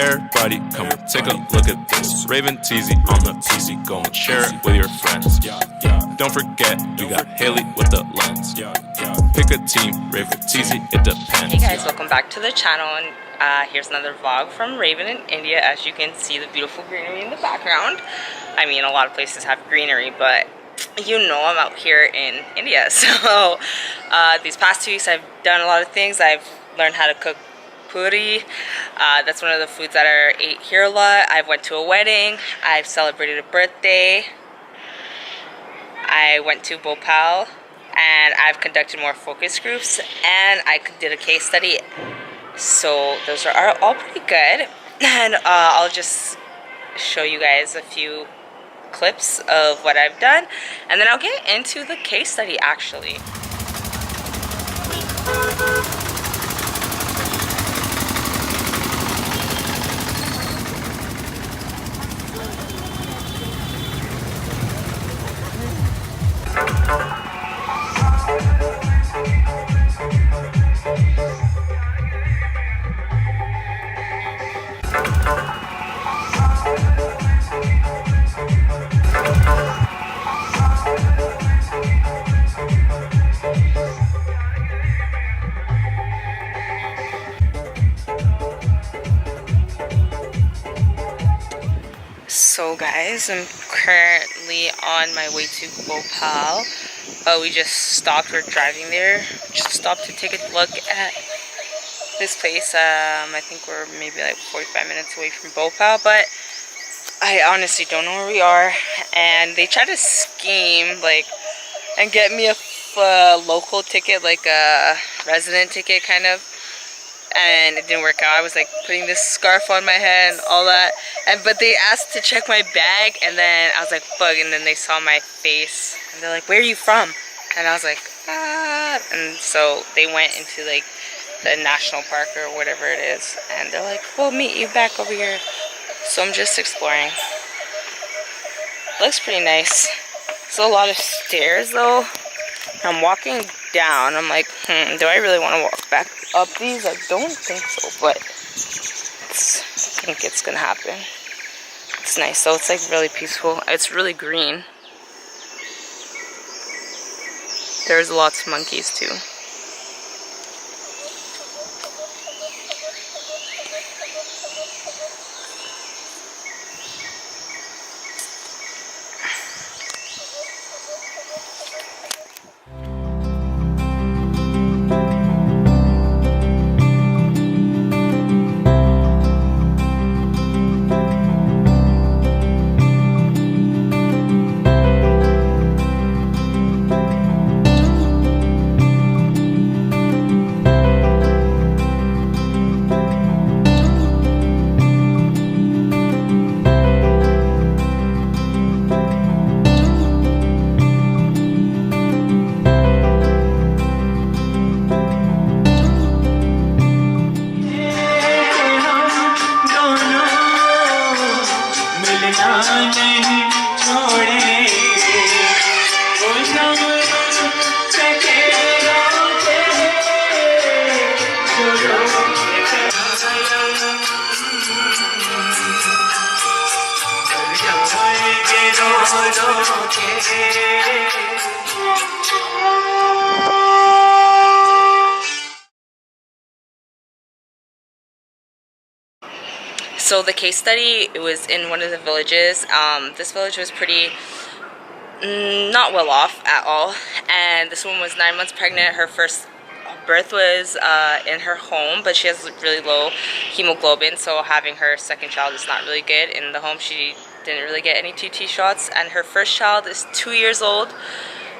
Everybody come and take a look at this. Raven Teezy on the Teezy. Go and share it with your friends. Don't forget, we got Haley with the lens. Pick a team, Raven Teezy, it depends. Hey guys, welcome back to the channel, and here's another vlog from Raven in India. As you can see, the beautiful greenery in the background. I mean, a lot of places have greenery, but you know I'm out here in India. So these past 2 weeks I've done a lot of things. I've learned how to cook puri. That's one of the foods that are ate here a lot. I've went to a wedding. I've celebrated a birthday. I went to Bhopal, and I've conducted more focus groups, and I did a case study. So those are all pretty good, and I'll just show you guys a few clips of what I've done, and then I'll get into the case study actually. So guys, I'm currently on my way to Bhopal. We just stopped, we're driving there. Just stopped to take a look at this place. I think we're maybe like 45 minutes away from Bhopal, but I honestly don't know where we are. And they tried to scheme like and get me a local ticket, like a resident ticket kind of. And it didn't work out. I was like putting this scarf on my head and all that, but they asked to check my bag, and then I was like fuck, and then they saw my face and they're like, where are you from? And I was like and so they went into like the national park or whatever it is, and they're like, we'll meet you back over here. So I'm just exploring. Looks pretty nice. It's a lot of stairs though. I'm walking down. I'm like, do I really want to walk back up these? I don't think so, but I think it's gonna happen. It's nice though. It's like really peaceful. It's really green. There's lots of monkeys too. So the case study, it was in one of the villages. This village was pretty not well off at all, and this woman was 9 months pregnant. Her first birth was in her home, but she has really low hemoglobin, so having her second child is not really good. In the home, she didn't really get any TT shots, and her first child is 2 years old.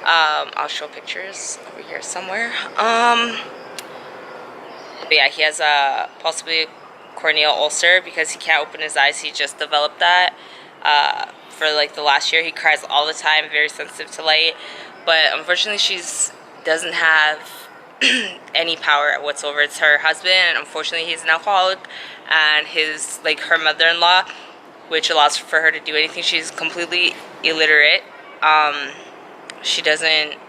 I'll show pictures over here somewhere. But yeah, he has possibly a corneal ulcer because he can't open his eyes. He just developed that for like the last year. He cries all the time, very sensitive to light, but unfortunately she doesn't have any power whatsoever. It's her husband, and unfortunately he's an alcoholic, and her mother-in-law, which allows for her to do anything. She's completely illiterate. She doesn't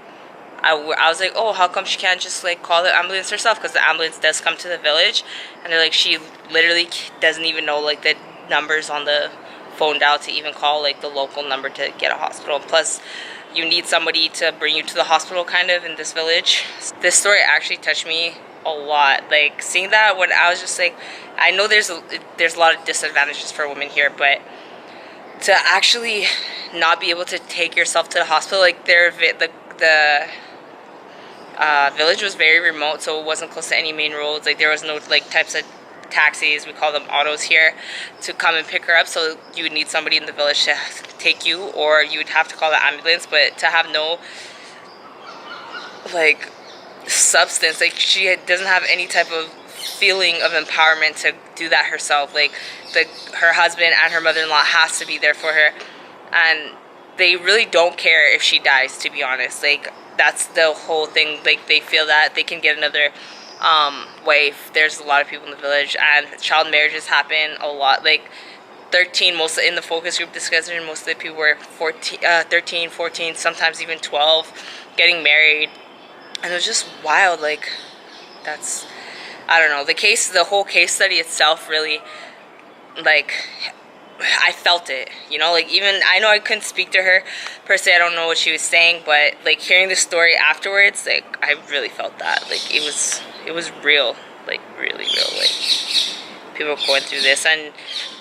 I was like, oh, how come she can't just like call the ambulance herself? Because the ambulance does come to the village, and they're like, she literally doesn't even know like the numbers on the phone dial to even call like the local number to get a hospital. Plus, you need somebody to bring you to the hospital kind of in this village. This story actually touched me a lot. Like seeing that, when I was just like, I know there's a lot of disadvantages for women here, but to actually not be able to take yourself to the hospital, like the village was very remote, so it wasn't close to any main roads. Like there was no like types of taxis, we call them autos here, to come and pick her up. So you would need somebody in the village to take you, or you would have to call the ambulance. But to have no like substance, like she doesn't have any type of feeling of empowerment to do that herself. Like her husband and her mother-in-law has to be there for her, and they really don't care if she dies, to be honest. Like that's the whole thing. Like they feel that they can get another wife. There's a lot of people in the village, and child marriages happen a lot. Like 13, most in the focus group discussion, most of the people were 13, 14, sometimes even 12 getting married, and it was just wild. Like that's, I don't know, the whole case study itself really, like, I felt it, you know, like even, I know I couldn't speak to her per se, I don't know what she was saying, but like hearing the story afterwards, like I really felt that, like it was real, like really real, like people are going through this, and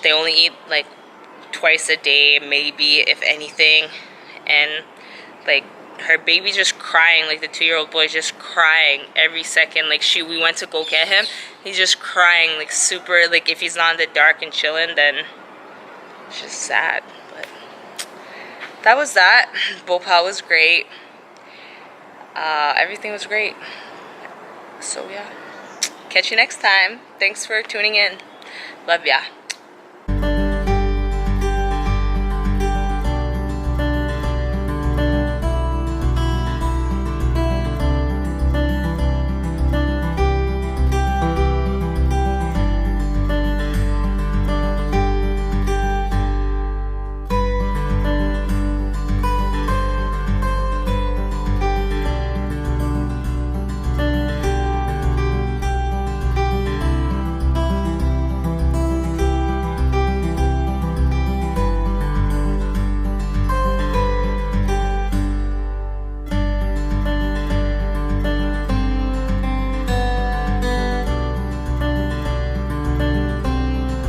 they only eat like twice a day, maybe, if anything, and like her baby's just crying, like the 2-year-old boy's just crying every second. Like we went to go get him, he's just crying, like super, like if he's not in the dark and chilling, then it's just sad. But that was that. Bhopal was great. Everything was great. So yeah, catch you next time. Thanks for tuning in. Love ya.